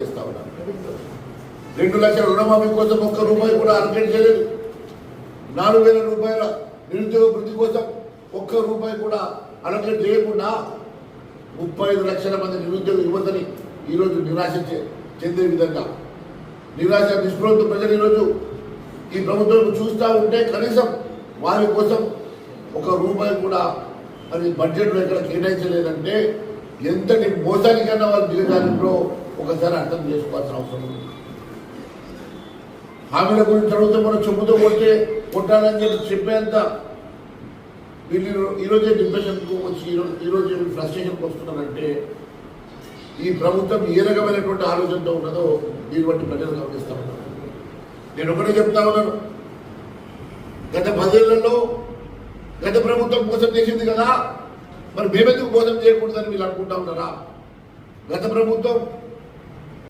2 లక్షల రుణమాఫీ కోసం ఒక్క రూపాయి కూడా అలకేట్ చేయలేదు. 4,000 రూపాయల నిరుద్యోగ వృద్ధి కోసం ఒక్క రూపాయి కూడా అలకేట్ చేయకుండా 35 లక్షల మంది నిరుద్యోగ యువతని ఈరోజు నిరాశ చెందే విధంగా నిరాశ నిస్పృహతో ప్రజలు ఈరోజు ఈ ప్రభుత్వం చూస్తూ ఉంటే కనీసం వారి కోసం ఒక రూపాయి కూడా అది బడ్జెట్లో ఎక్కడ కేటాయించలేదంటే ఎంతటి మోసానికన్నా వాళ్ళు దిగజారిలో ఒకసారి అర్థం చేసుకోవాల్సిన అవసరం ఉంది. హామీల గురించి అడిగితే మనం చెప్పుతో కొట్టాలని చెప్పేంత వీళ్ళు ఈరోజే డిప్రెషన్కు వచ్చి ఈరోజు ఫ్రస్ట్రేషన్కి వస్తున్నారంటే ఈ ప్రభుత్వం ఏ రకమైనటువంటి ఆలోచనతో ఉన్నదో దీన్ని బట్టి ప్రజలు గమనిస్తూ ఉన్నారు. నేను ఒకటే చెప్తా ఉన్నాను, గత 10 ఏళ్లలో గత ప్రభుత్వం మోసం చేసింది కదా, మరి మేమెందుకు మోసం చేయకూడదని వీళ్ళు అనుకుంటా ఉన్నారా? గత ప్రభుత్వం